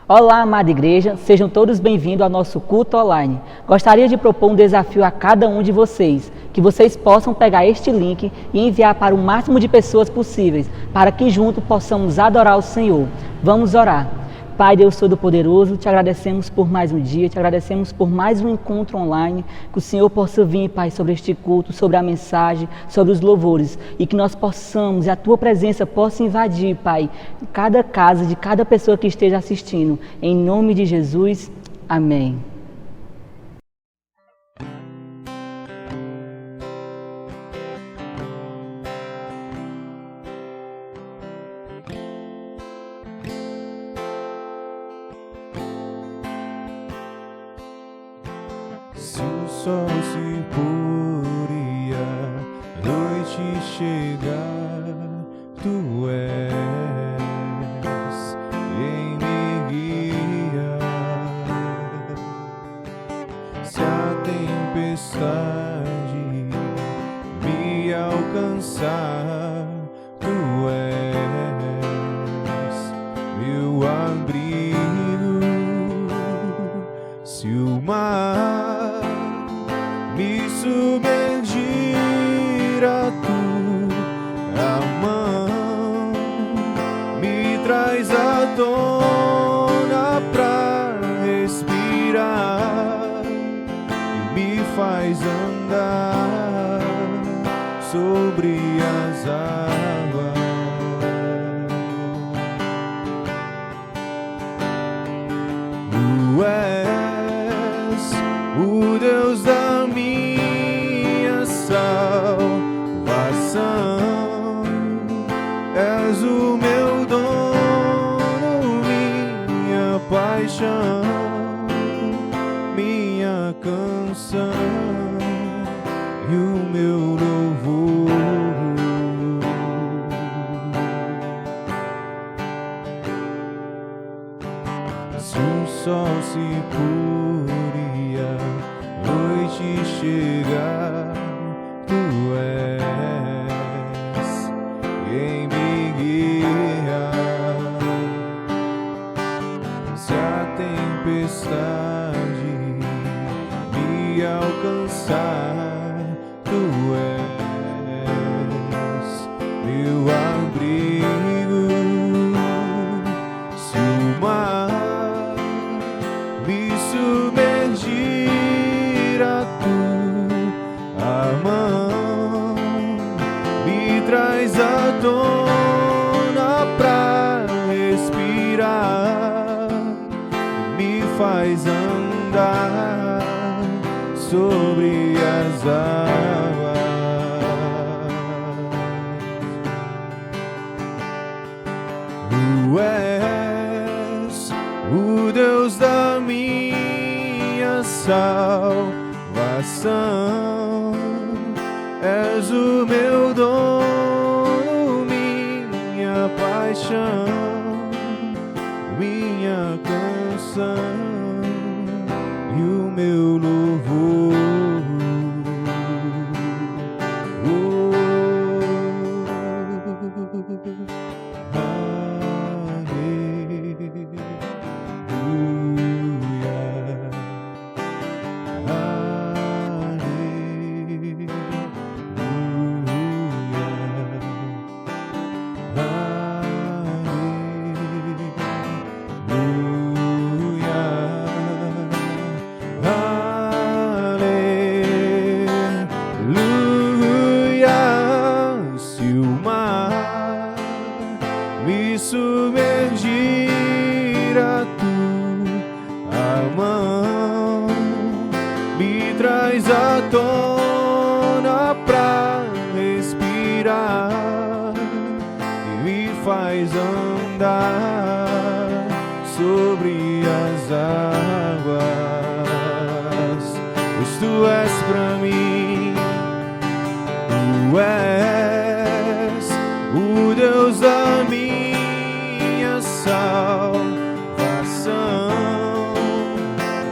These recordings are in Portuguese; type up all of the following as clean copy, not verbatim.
Olá, amada igreja, sejam todos bem-vindos ao nosso culto online. Gostaria de propor um desafio a cada um de vocês, que vocês possam pegar este link e enviar para o máximo de pessoas possíveis, para que juntos possamos adorar o Senhor. Vamos orar. Pai Deus Todo-Poderoso, te agradecemos por mais um dia, te agradecemos por mais um encontro online, que o Senhor possa vir, Pai, sobre este culto, sobre a mensagem, sobre os louvores, e que nós possamos, e a Tua presença possa invadir, Pai, cada casa de cada pessoa que esteja assistindo. Em nome de Jesus, amém. Se o sol se pôr e a noite chegar, tu és quem me guia. Se a tempestade me alcançar, tu és meu abrigo. Se o mar me submergir, a tua mão me traz à tona pra respirar e me faz andar sobre as águas. Tu és o Deus da minha salvação, és o meu dono, minha paixão, minha canção e o meu louvor. Se o sol se pôr e a noite chegar, tu és quem me guia. Se a tempestade me alcançar, tu és meu abrigo. Se o mar me submergir, a tua mão me traz à tona pra respirar, me faz andar sobre as águas. Tu és o Deus da minha salvação, és o meu dono, minha paixão, minha canção e o meu louvor. Submergir, a tua mão me traz à tona pra respirar e me faz andar sobre as águas. Pois tu és pra mim, tu és o Deus da minha salvação,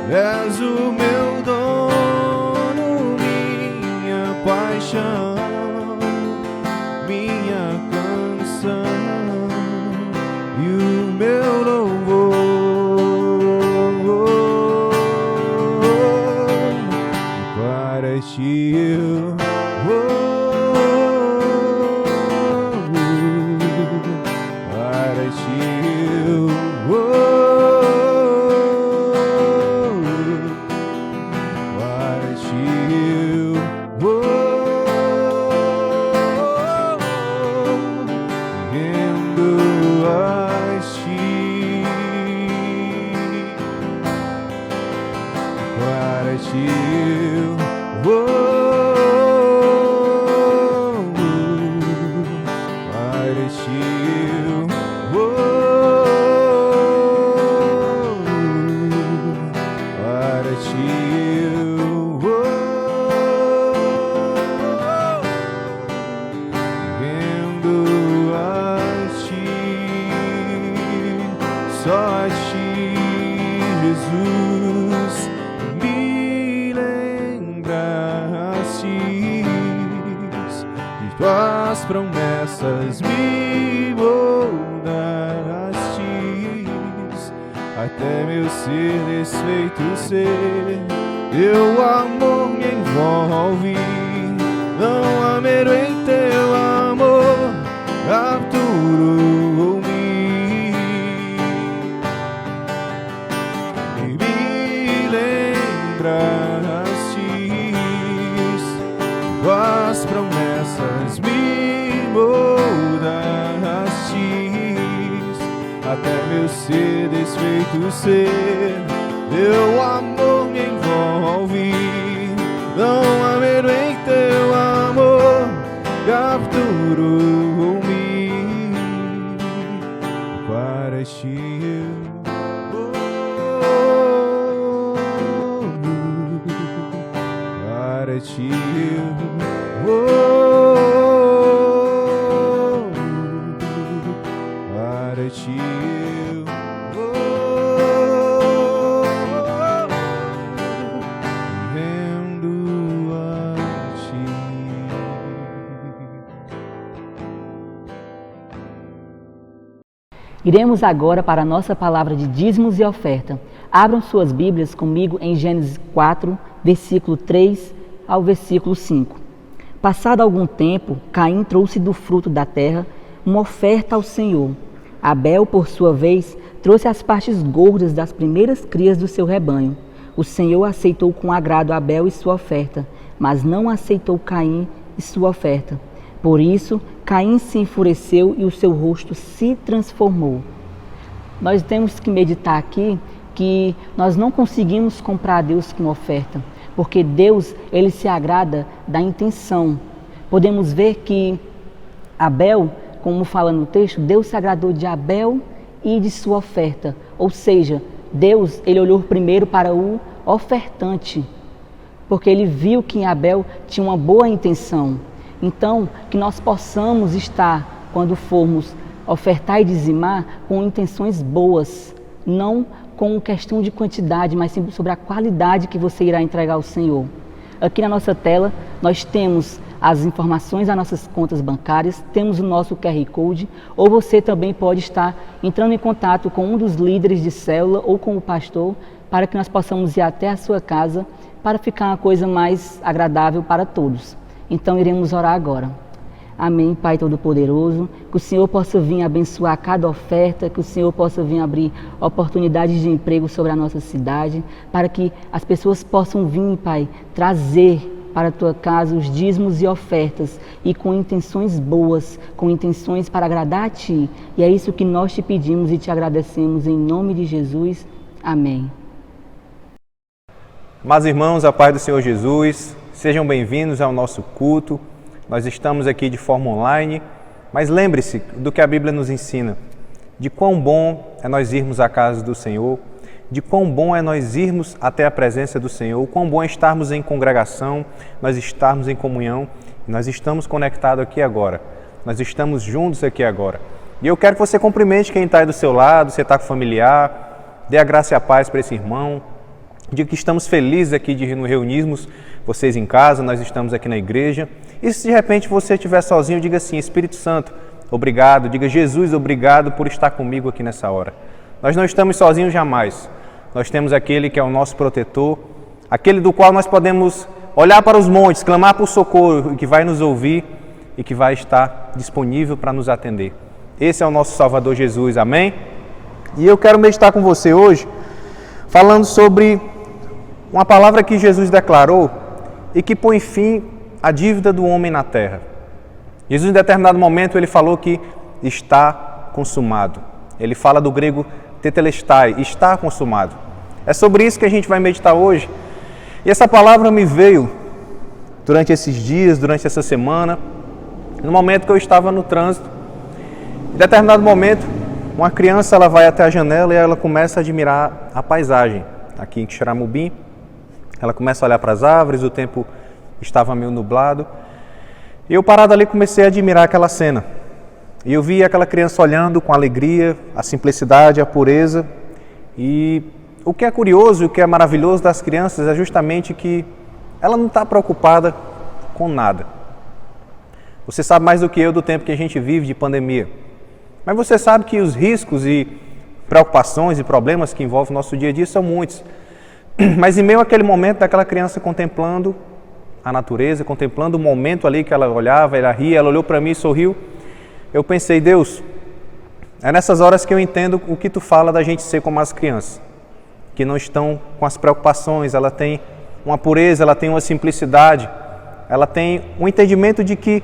és o meu dono, minha paixão, minha canção e o meu louvor. Partiu, partiu, vendo a ti, só a ti, Jesus, me lembrastes de tuas promessas, me moldastes até meu ser desfeito ser. Teu amor me envolve, não há medo em teu amor, capturou-me e me lembrastes tuas promessas, me moldastes até meu ser desfeito ser. Teu amor me envolve, não há medo em teu amor, capturou-me para ti. Para ti. Para ti. Iremos agora para a nossa palavra de dízimos e oferta. Abram suas Bíblias comigo em Gênesis 4, versículo 3 ao versículo 5. Passado algum tempo, Caim trouxe do fruto da terra uma oferta ao Senhor. Abel, por sua vez, trouxe as partes gordas das primeiras crias do seu rebanho. O Senhor aceitou com agrado Abel e sua oferta, mas não aceitou Caim e sua oferta. Por isso, Caim se enfureceu e o seu rosto se transformou. Nós temos que meditar aqui que nós não conseguimos comprar a Deus com oferta, porque Deus, ele se agrada da intenção. Podemos ver que Abel, como fala no texto, Deus se agradou de Abel e de sua oferta. Ou seja, Deus, ele olhou primeiro para o ofertante, porque ele viu que em Abel tinha uma boa intenção. Então, que nós possamos estar, quando formos ofertar e dizimar, com intenções boas, não com questão de quantidade, mas sim sobre a qualidade que você irá entregar ao Senhor. Aqui na nossa tela, nós temos as informações das nossas contas bancárias, temos o nosso QR Code, ou você também pode estar entrando em contato com um dos líderes de célula ou com o pastor, para que nós possamos ir até a sua casa, para ficar uma coisa mais agradável para todos. Então iremos orar agora. Amém, Pai Todo-Poderoso, que o Senhor possa vir abençoar cada oferta, que o Senhor possa vir abrir oportunidades de emprego sobre a nossa cidade, para que as pessoas possam vir, Pai, trazer para a Tua casa os dízimos e ofertas, e com intenções boas, com intenções para agradar a Ti. E é isso que nós te pedimos e te agradecemos em nome de Jesus. Amém. Mas irmãos, a paz do Senhor Jesus, sejam bem-vindos ao nosso culto. Nós estamos aqui de forma online, mas lembre-se do que a Bíblia nos ensina, de quão bom é nós irmos à casa do Senhor, de quão bom é nós irmos até a presença do Senhor, quão bom é estarmos em congregação, nós estarmos em comunhão, nós estamos conectados aqui agora, nós estamos juntos aqui agora. E eu quero que você cumprimente quem está aí do seu lado, você está com familiar, dê a graça e a paz para esse irmão, diga que estamos felizes aqui de nos reunirmos, vocês em casa, nós estamos aqui na igreja. E se de repente você estiver sozinho, diga assim: Espírito Santo, obrigado. Diga: Jesus, obrigado por estar comigo aqui nessa hora. Nós não estamos sozinhos jamais. Nós temos aquele que é o nosso protetor, aquele do qual nós podemos olhar para os montes, clamar por socorro, e que vai nos ouvir e que vai estar disponível para nos atender. Esse é o nosso Salvador Jesus, amém? E eu quero meditar com você hoje, falando sobre uma palavra que Jesus declarou e que põe fim à dívida do homem na terra. Jesus, em determinado momento, ele falou que está consumado. Ele fala do grego tetelestai, está consumado. É sobre isso que a gente vai meditar hoje. E essa palavra me veio durante esses dias, durante essa semana, no momento que eu estava no trânsito. Em determinado momento, uma criança ela vai até a janela e ela começa a admirar a paisagem aqui em Xeramubim. Ela começa a olhar para as árvores, o tempo estava meio nublado. E eu parado ali comecei a admirar aquela cena. E eu vi aquela criança olhando com alegria, a simplicidade, a pureza. E o que é curioso e o que é maravilhoso das crianças é justamente que ela não está preocupada com nada. Você sabe mais do que eu do tempo que a gente vive de pandemia. Mas você sabe que os riscos e preocupações e problemas que envolvem o nosso dia a dia são muitos. Mas em meio àquele momento daquela criança contemplando a natureza, contemplando o momento ali que ela olhava, ela ria, ela olhou para mim e sorriu, eu pensei, Deus, é nessas horas que eu entendo o que tu fala da gente ser como as crianças, que não estão com as preocupações, ela tem uma pureza, ela tem uma simplicidade, ela tem um entendimento de que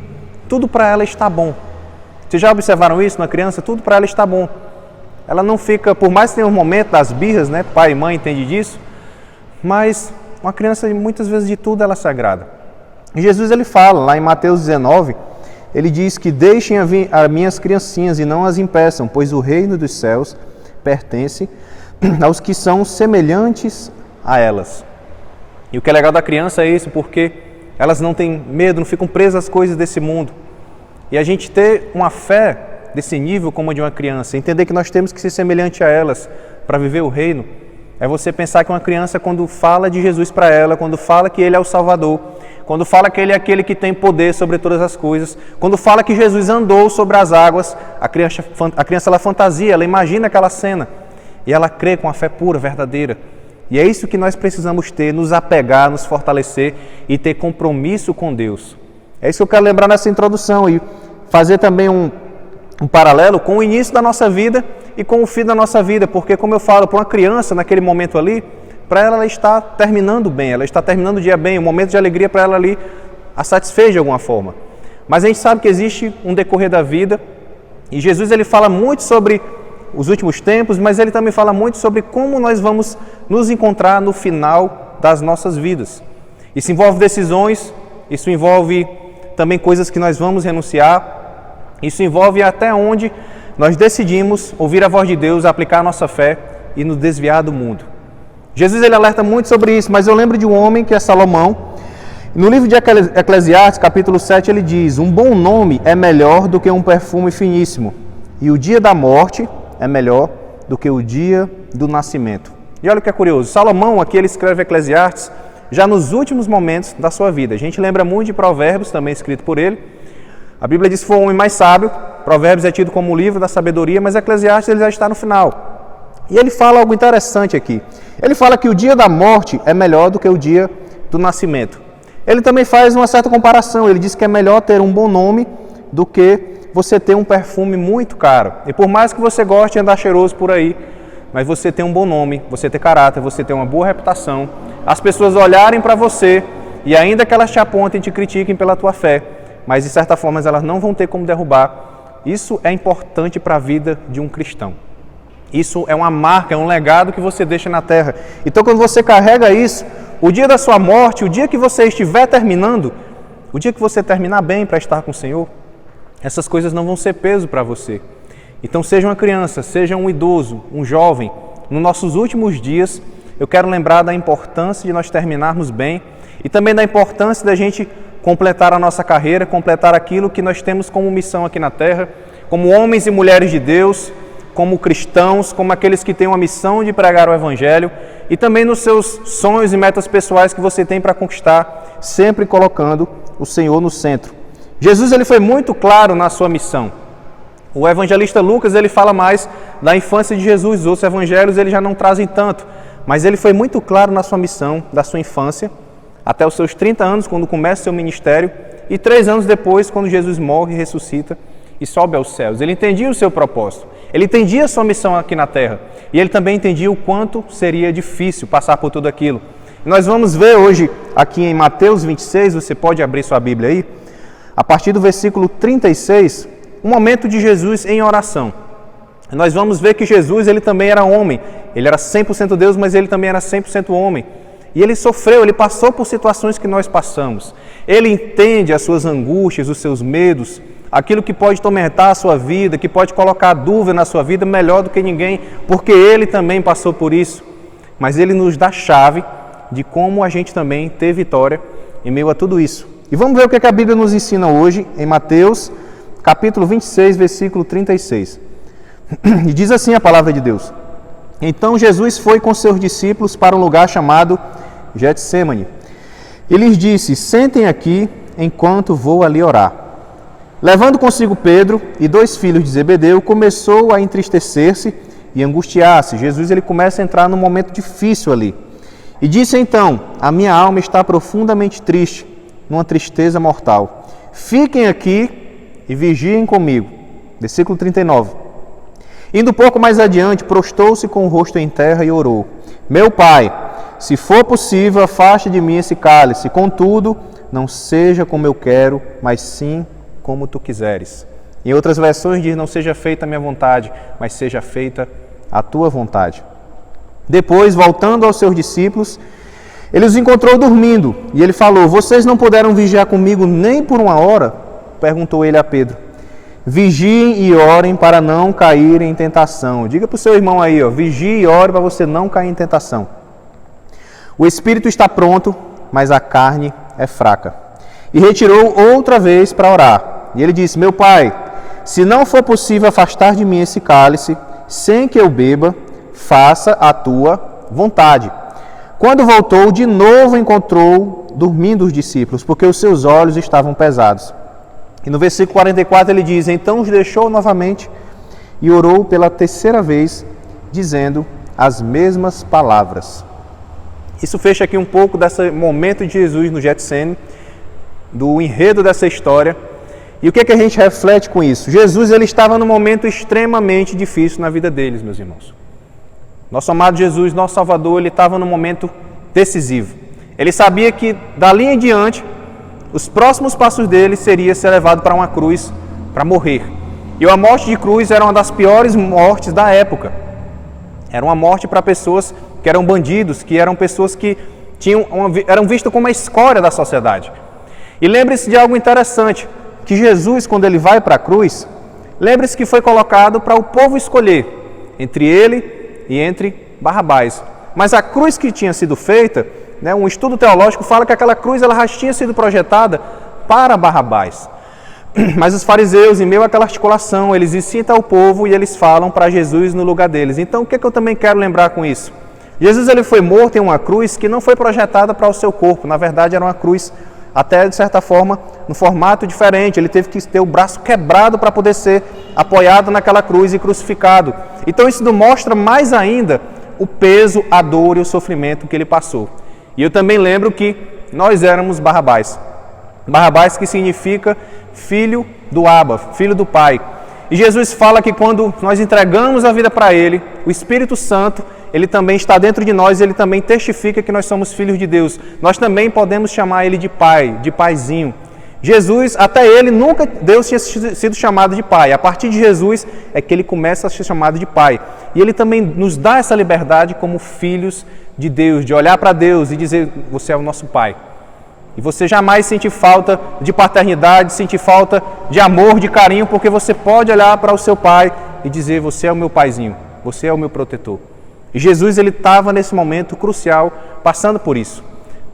tudo para ela está bom. Vocês já observaram isso na criança? Tudo para ela está bom. Ela não fica, por mais que tenha um momento das birras, né? Pai e mãe entendem disso, mas uma criança, muitas vezes de tudo, ela se agrada. E Jesus, ele fala, lá em Mateus 19, ele diz que deixem as minhas criancinhas e não as impeçam, pois o reino dos céus pertence aos que são semelhantes a elas. E o que é legal da criança é isso, porque elas não têm medo, não ficam presas às coisas desse mundo. E a gente ter uma fé desse nível como a de uma criança, entender que nós temos que ser semelhante a elas para viver o reino, é você pensar que uma criança, quando fala de Jesus para ela, quando fala que Ele é o Salvador, quando fala que Ele é aquele que tem poder sobre todas as coisas, quando fala que Jesus andou sobre as águas, a criança ela fantasia, ela imagina aquela cena e ela crê com a fé pura, verdadeira. E é isso que nós precisamos ter, nos apegar, nos fortalecer e ter compromisso com Deus. É isso que eu quero lembrar nessa introdução e fazer também um paralelo com o início da nossa vida e com o fim da nossa vida, porque como eu falo, para uma criança naquele momento ali, para ela está terminando bem, ela está terminando o dia bem, um momento de alegria para ela ali a satisfez de alguma forma. Mas a gente sabe que existe um decorrer da vida e Jesus ele fala muito sobre os últimos tempos, mas ele também fala muito sobre como nós vamos nos encontrar no final das nossas vidas. Isso envolve decisões, isso envolve também coisas que nós vamos renunciar, isso envolve até onde nós decidimos ouvir a voz de Deus, aplicar a nossa fé e nos desviar do mundo. Jesus ele alerta muito sobre isso, mas eu lembro de um homem que é Salomão. No livro de Eclesiastes, capítulo 7, ele diz: um bom nome é melhor do que um perfume finíssimo, e o dia da morte é melhor do que o dia do nascimento. E olha o que é curioso, Salomão aqui ele escreve Eclesiastes já nos últimos momentos da sua vida. A gente lembra muito de Provérbios, também escrito por ele. A Bíblia diz que foi o homem mais sábio. Provérbios é tido como o livro da sabedoria, mas Eclesiastes ele já está no final. E ele fala algo interessante aqui. Ele fala que o dia da morte é melhor do que o dia do nascimento. Ele também faz uma certa comparação. Ele diz que é melhor ter um bom nome do que você ter um perfume muito caro. E por mais que você goste de andar cheiroso por aí, mas você ter um bom nome, você ter caráter, você ter uma boa reputação, as pessoas olharem para você e ainda que elas te apontem e te critiquem pela tua fé, mas de certa forma elas não vão ter como derrubar. Isso é importante para a vida de um cristão. Isso é uma marca, é um legado que você deixa na terra. Então quando você carrega isso, o dia da sua morte, o dia que você estiver terminando, o dia que você terminar bem para estar com o Senhor, essas coisas não vão ser peso para você. Então seja uma criança, seja um idoso, um jovem, nos nossos últimos dias, eu quero lembrar da importância de nós terminarmos bem e também da importância da gente completar a nossa carreira, completar aquilo que nós temos como missão aqui na terra, como homens e mulheres de Deus, como cristãos, como aqueles que têm uma missão de pregar o Evangelho e também nos seus sonhos e metas pessoais que você tem para conquistar, sempre colocando o Senhor no centro. Jesus ele foi muito claro na sua missão. O evangelista Lucas ele fala mais da infância de Jesus, os outros evangelhos ele já não trazem tanto, mas ele foi muito claro na sua missão, da sua infância, até os seus 30 anos, quando começa o seu ministério, e 3 anos depois, quando Jesus morre, ressuscita e sobe aos céus. Ele entendia o seu propósito, ele entendia a sua missão aqui na terra, e ele também entendia o quanto seria difícil passar por tudo aquilo. Nós vamos ver hoje, aqui em Mateus 26, você pode abrir sua Bíblia aí, a partir do versículo 36, um momento de Jesus em oração. Nós vamos ver que Jesus ele também era homem, ele era 100% Deus, mas ele também era 100% homem. E ele sofreu, ele passou por situações que nós passamos. Ele entende as suas angústias, os seus medos, aquilo que pode tormentar a sua vida, que pode colocar dúvida na sua vida melhor do que ninguém, porque ele também passou por isso. Mas ele nos dá a chave de como a gente também ter vitória em meio a tudo isso. E vamos ver o que a Bíblia nos ensina hoje em Mateus, capítulo 26, versículo 36. E diz assim a palavra de Deus: Então Jesus foi com seus discípulos para um lugar chamado Getsêmani. E lhes disse: Sentem aqui enquanto vou ali orar. Levando consigo Pedro e 2 filhos de Zebedeu, começou a entristecer-se e angustiar-se. Jesus ele começa a entrar num momento difícil ali. E disse então: A minha alma está profundamente triste, numa tristeza mortal. Fiquem aqui e vigiem comigo. Versículo 39. Indo um pouco mais adiante, prostou-se com o rosto em terra e orou: Meu Pai, se for possível, afaste de mim esse cálice. Contudo, não seja como eu quero, mas sim como tu quiseres. Em outras versões diz: Não seja feita a minha vontade, mas seja feita a tua vontade. Depois, voltando aos seus discípulos, ele os encontrou dormindo, e ele falou: Vocês não puderam vigiar comigo nem por 1 hora? Perguntou ele a Pedro. Vigiem e orem para não caírem em tentação. Diga para o seu irmão aí, vigie e ore para você não cair em tentação. O espírito está pronto, mas a carne é fraca. E retirou outra vez para orar. E ele disse: Meu Pai, se não for possível afastar de mim esse cálice, sem que eu beba, faça a tua vontade. Quando voltou, de novo encontrou dormindo os discípulos, porque os seus olhos estavam pesados. E no versículo 44 ele diz: Então os deixou novamente e orou pela 3ª vez, dizendo as mesmas palavras. Isso fecha aqui um pouco desse momento de Jesus no Getsêmani, do enredo dessa história. E o que a gente reflete com isso? Jesus ele estava num momento extremamente difícil na vida deles, meus irmãos. Nosso amado Jesus, nosso Salvador, ele estava num momento decisivo. Ele sabia que dali em diante, os próximos passos dele seria ser levado para uma cruz para morrer. E a morte de cruz era uma das piores mortes da época. Era uma morte para pessoas que eram bandidos, que eram pessoas que eram vistas como a escória da sociedade. E lembre-se de algo interessante, que Jesus, quando ele vai para a cruz, lembre-se que foi colocado para o povo escolher entre ele e entre Barrabás. Mas a cruz que tinha sido feita, um estudo teológico fala que aquela cruz ela já tinha sido projetada para Barrabás. Mas os fariseus, em meio àquela articulação, eles incitam ao povo e eles falam para Jesus no lugar deles. Então, o que eu também quero lembrar com isso? Jesus ele foi morto em uma cruz que não foi projetada para o seu corpo. Na verdade, era uma cruz, até de certa forma, no formato diferente. Ele teve que ter o braço quebrado para poder ser apoiado naquela cruz e crucificado. Então, isso mostra mais ainda o peso, a dor e o sofrimento que ele passou. E eu também lembro que nós éramos Barrabás. Barrabás que significa filho do Abba, filho do Pai. E Jesus fala que quando nós entregamos a vida para Ele, o Espírito Santo, Ele também está dentro de nós, Ele também testifica que nós somos filhos de Deus. Nós também podemos chamar Ele de Pai, de Paizinho. Jesus, até Ele, nunca Deus tinha sido chamado de Pai. A partir de Jesus é que Ele começa a ser chamado de Pai. E Ele também nos dá essa liberdade como filhos de Deus, de olhar para Deus e dizer: você é o nosso Pai. E você jamais sente falta de paternidade, sente falta de amor, de carinho, porque você pode olhar para o seu Pai e dizer: você é o meu Paizinho, você é o meu protetor. E Jesus ele estava nesse momento crucial, passando por isso.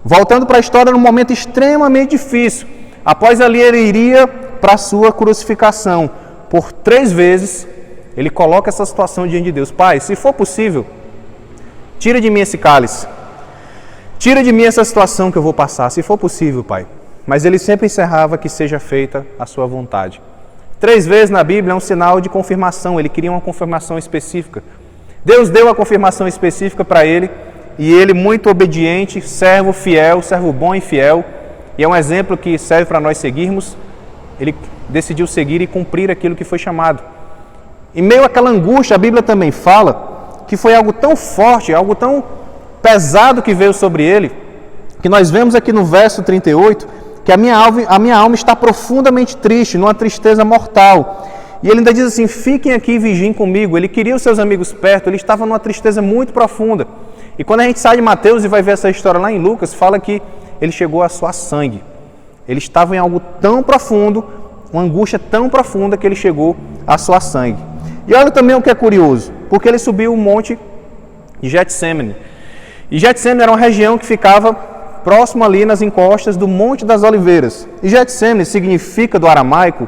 Voltando para a história, num momento extremamente difícil. Após ali ele iria para a sua crucificação. Por 3 vezes ele coloca essa situação diante de Deus: Pai, se for possível, tira de mim esse cálice. Tira de mim essa situação que eu vou passar, se for possível, Pai. Mas ele sempre encerrava: que seja feita a sua vontade. 3 vezes na Bíblia é um sinal de confirmação, ele queria uma confirmação específica. Deus deu a confirmação específica para ele, e ele, muito obediente, servo fiel, servo bom e fiel, e é um exemplo que serve para nós seguirmos, ele decidiu seguir e cumprir aquilo que foi chamado. Em meio àquela angústia, a Bíblia também fala que foi algo tão forte, algo tão pesado que veio sobre ele, que nós vemos aqui no verso 38, que a minha alma está profundamente triste, numa tristeza mortal. E ele ainda diz assim: fiquem aqui e vigiem comigo. Ele queria os seus amigos perto, ele estava numa tristeza muito profunda. E quando a gente sai de Mateus e vai ver essa história lá em Lucas, fala que ele chegou a suar sangue. Ele estava em algo tão profundo, uma angústia tão profunda que ele chegou a suar sangue. E olha também o que é curioso, porque ele subiu o monte de Getsêmani. E Getsêmani era uma região que ficava próximo ali nas encostas do Monte das Oliveiras. E Getsêmani significa, do aramaico,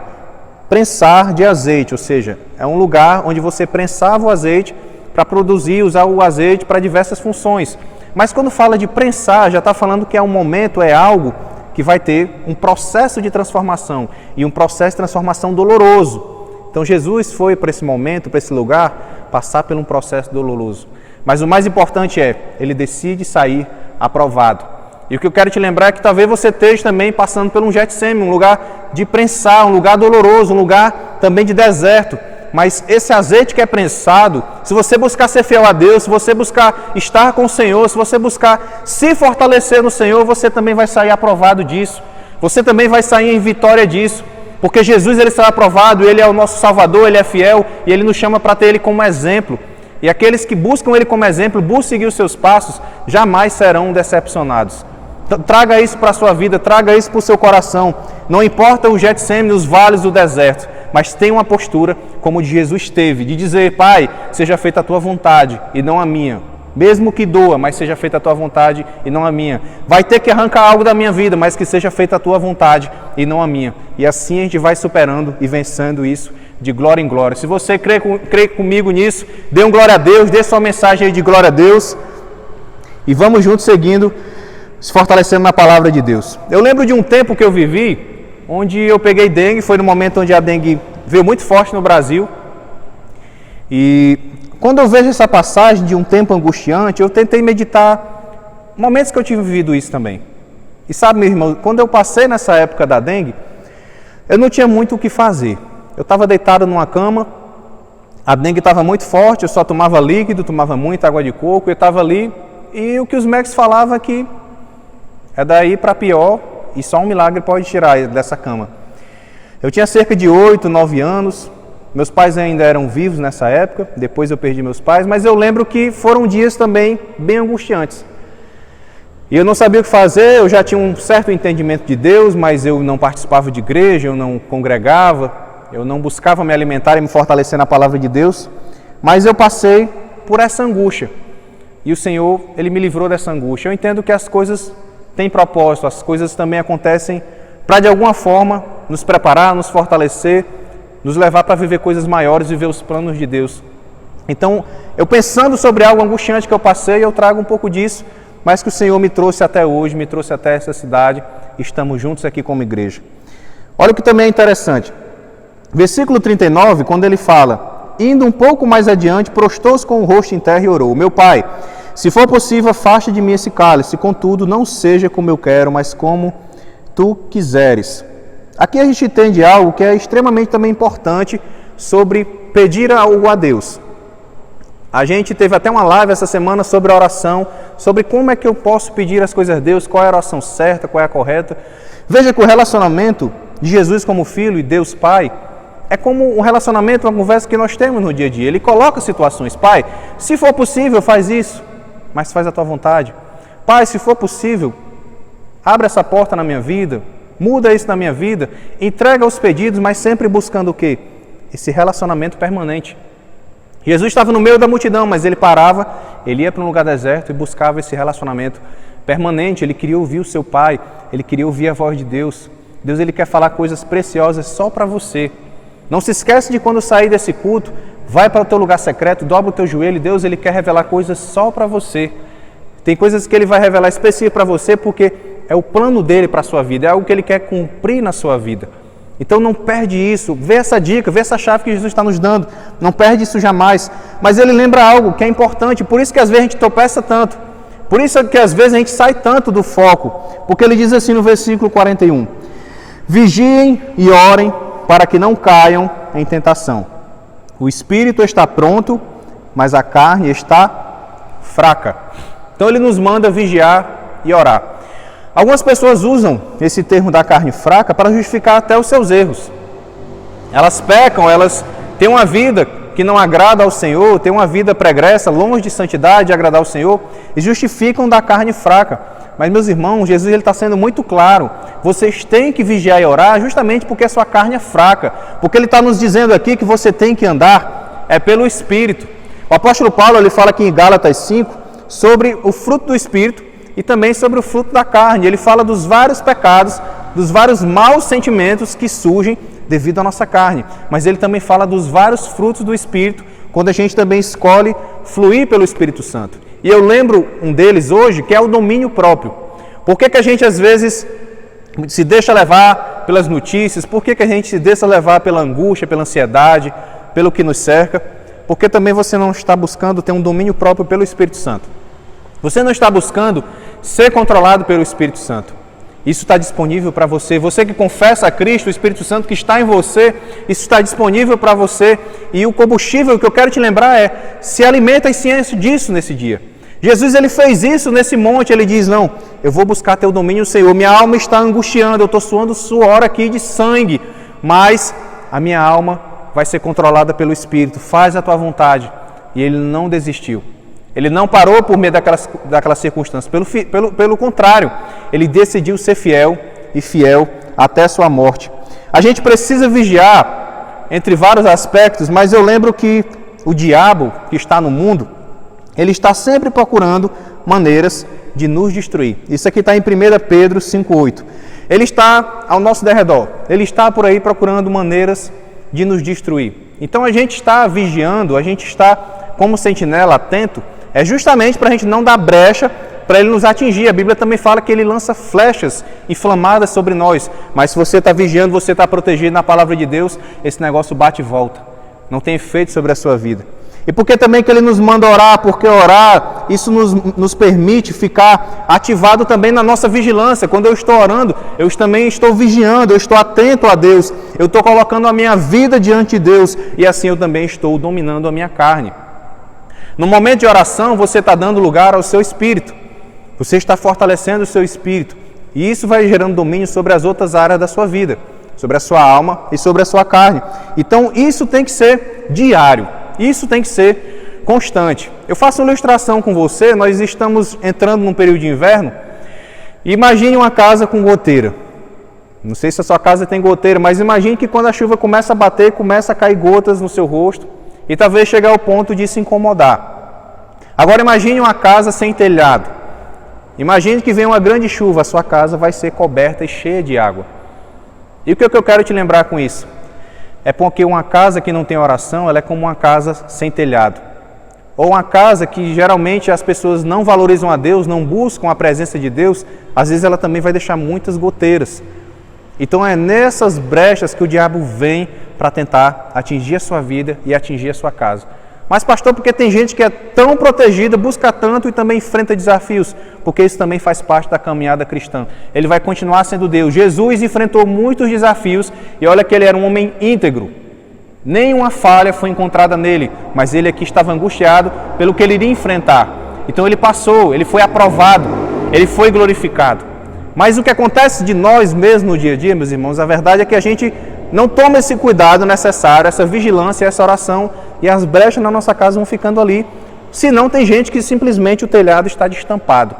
prensar de azeite, ou seja, é um lugar onde você prensava o azeite para produzir, usar o azeite para diversas funções. Mas quando fala de prensar, já está falando que é um momento, é algo que vai ter um processo de transformação, e um processo de transformação doloroso. Então Jesus foi para esse momento, para esse lugar, passar por um processo doloroso. Mas o mais importante é, ele decide sair aprovado. E o que eu quero te lembrar é que talvez você esteja também passando por um Getsêmani, um lugar de prensar, um lugar doloroso, um lugar também de deserto. Mas esse azeite que é prensado, se você buscar ser fiel a Deus, se você buscar estar com o Senhor, se você buscar se fortalecer no Senhor, você também vai sair aprovado disso. Você também vai sair em vitória disso. Porque Jesus, ele será aprovado, ele é o nosso Salvador, ele é fiel e ele nos chama para ter ele como exemplo. E aqueles que buscam ele como exemplo, buscam seguir os seus passos, jamais serão decepcionados. Traga isso para a sua vida, traga isso para o seu coração. Não importa o Getsêmani, os vales do deserto, mas tenha uma postura como de Jesus teve, de dizer: Pai, seja feita a tua vontade e não a minha. Mesmo que doa, mas seja feita a tua vontade e não a minha. Vai ter que arrancar algo da minha vida, mas que seja feita a tua vontade e não a minha. E assim a gente vai superando e vencendo isso de glória em glória. Se você crê comigo nisso, dê um glória a Deus, dê sua mensagem aí de glória a Deus. E vamos juntos seguindo, se fortalecendo na palavra de Deus. Eu lembro de um tempo que eu vivi, onde eu peguei dengue, foi no momento onde a dengue veio muito forte no Brasil. E quando eu vejo essa passagem de um tempo angustiante, eu tentei meditar momentos que eu tive vivido isso também. E sabe, meu irmão, quando eu passei nessa época da dengue, eu não tinha muito o que fazer. Eu estava deitado numa cama, a dengue estava muito forte, eu só tomava líquido, tomava muita água de coco, eu estava ali, e o que os médicos falavam é que é daí para pior, e só um milagre pode tirar dessa cama. Eu tinha cerca de 8, 9 anos, meus pais ainda eram vivos nessa época, depois eu perdi meus pais, mas eu lembro que foram dias também bem angustiantes. E eu não sabia o que fazer, eu já tinha um certo entendimento de Deus, mas eu não participava de igreja, eu não congregava, eu não buscava me alimentar e me fortalecer na palavra de Deus, mas eu passei por essa angústia. E o Senhor, Ele me livrou dessa angústia. Eu entendo que as coisas têm propósito, as coisas também acontecem para de alguma forma nos preparar, nos fortalecer, nos levar para viver coisas maiores, viver os planos de Deus. Então, eu pensando sobre algo angustiante que eu passei, eu trago um pouco disso, mas que o Senhor me trouxe até hoje, me trouxe até essa cidade, estamos juntos aqui como igreja. Olha o que também é interessante. Versículo 39, quando ele fala: indo um pouco mais adiante, prostou-se com o rosto em terra e orou: meu Pai, se for possível, afasta de mim esse cálice, contudo, não seja como eu quero, mas como tu quiseres. Aqui a gente entende algo que é extremamente também importante sobre pedir algo a Deus. A gente teve até uma live essa semana sobre a oração, sobre como é que eu posso pedir as coisas a Deus, qual é a oração certa, qual é a correta. Veja que o relacionamento de Jesus como Filho e Deus Pai é como um relacionamento, uma conversa que nós temos no dia a dia. Ele coloca situações: Pai, se for possível, faz isso, mas faz a tua vontade. Pai, se for possível, abre essa porta na minha vida, muda isso na minha vida, entrega os pedidos, mas sempre buscando o quê? Esse relacionamento permanente. Jesus estava no meio da multidão, mas ele parava, ele ia para um lugar deserto e buscava esse relacionamento permanente. Ele queria ouvir o seu Pai, ele queria ouvir a voz de Deus. Deus, ele quer falar coisas preciosas só para você. Não se esquece de quando sair desse culto, vai para o teu lugar secreto, dobra o teu joelho. Deus, ele quer revelar coisas só para você. Tem coisas que ele vai revelar específico para você porque é o plano dele para a sua vida, é algo que ele quer cumprir na sua vida. Então não perde isso, vê essa dica, vê essa chave que Jesus está nos dando, não perde isso jamais. Mas ele lembra algo que é importante, por isso que às vezes a gente tropeça tanto, por isso que às vezes a gente sai tanto do foco, porque ele diz assim no versículo 41, vigiem e orem para que não caiam em tentação. O espírito está pronto, mas a carne está fraca. Então ele nos manda vigiar e orar. Algumas pessoas usam esse termo da carne fraca para justificar até os seus erros. Elas pecam, elas têm uma vida que não agrada ao Senhor, tem uma vida pregressa, longe de santidade, de agradar ao Senhor, e justificam da carne fraca. Mas, meus irmãos, Jesus está sendo muito claro. Vocês têm que vigiar e orar justamente porque a sua carne é fraca. Porque Ele está nos dizendo aqui que você tem que andar pelo Espírito. O apóstolo Paulo ele fala aqui em Gálatas 5 sobre o fruto do Espírito e também sobre o fruto da carne. Ele fala dos vários pecados, dos vários maus sentimentos que surgem devido à nossa carne. Mas ele também fala dos vários frutos do Espírito, quando a gente também escolhe fluir pelo Espírito Santo. E eu lembro um deles hoje, que é o domínio próprio. Por que a gente às vezes se deixa levar pelas notícias? Por que a gente se deixa levar pela angústia, pela ansiedade, pelo que nos cerca? Porque também você não está buscando ter um domínio próprio pelo Espírito Santo. Você não está buscando ser controlado pelo Espírito Santo. Isso está disponível para você. Você que confessa a Cristo, o Espírito Santo que está em você, isso está disponível para você. E o combustível que eu quero te lembrar é: se alimenta e se enche disso nesse dia. Jesus ele fez isso nesse monte. Ele diz: não, eu vou buscar teu domínio, Senhor. Minha alma está angustiando, eu estou suando suor aqui de sangue, mas a minha alma vai ser controlada pelo Espírito. Faz a tua vontade. E ele não desistiu. Ele não parou por meio daquelas circunstâncias. Pelo contrário, ele decidiu ser fiel e fiel até a sua morte. A gente precisa vigiar entre vários aspectos, mas eu lembro que o diabo que está no mundo, ele está sempre procurando maneiras de nos destruir. Isso aqui está em 1 Pedro 5,8. Ele está ao nosso derredor. Ele está por aí procurando maneiras de nos destruir. Então a gente está vigiando, a gente está como sentinela, atento, é justamente para a gente não dar brecha para ele nos atingir. A Bíblia também fala que ele lança flechas inflamadas sobre nós. Mas se você está vigiando, você está protegido na palavra de Deus, esse negócio bate e volta. Não tem efeito sobre a sua vida. E por que também que ele nos manda orar? Porque orar, isso nos permite ficar ativado também na nossa vigilância. Quando eu estou orando, eu também estou vigiando, eu estou atento a Deus. Eu estou colocando a minha vida diante de Deus. E assim eu também estou dominando a minha carne. No momento de oração, você está dando lugar ao seu espírito. Você está fortalecendo o seu espírito. E isso vai gerando domínio sobre as outras áreas da sua vida, sobre a sua alma e sobre a sua carne. Então, isso tem que ser diário. Isso tem que ser constante. Eu faço uma ilustração com você. Nós estamos entrando num período de inverno. Imagine uma casa com goteira. Não sei se a sua casa tem goteira, mas imagine que quando a chuva começa a bater, começa a cair gotas no seu rosto. E talvez chegue ao ponto de se incomodar. Agora imagine uma casa sem telhado. Imagine que vem uma grande chuva, a sua casa vai ser coberta e cheia de água. E o que eu quero te lembrar com isso? É porque uma casa que não tem oração, ela é como uma casa sem telhado. Ou uma casa que geralmente as pessoas não valorizam a Deus, não buscam a presença de Deus, às vezes ela também vai deixar muitas goteiras. Então é nessas brechas que o diabo vem para tentar atingir a sua vida e atingir a sua casa. Mas pastor, porque tem gente que é tão protegida, busca tanto e também enfrenta desafios, porque isso também faz parte da caminhada cristã. Ele vai continuar sendo Deus. Jesus enfrentou muitos desafios e olha que ele era um homem íntegro. Nenhuma falha foi encontrada nele, mas ele aqui estava angustiado pelo que ele iria enfrentar. Então ele passou, ele foi aprovado, ele foi glorificado. Mas o que acontece de nós mesmos no dia a dia, meus irmãos, a verdade é que a gente não toma esse cuidado necessário, essa vigilância, essa oração, e as brechas na nossa casa vão ficando ali. Se não, tem gente que simplesmente o telhado está destampado.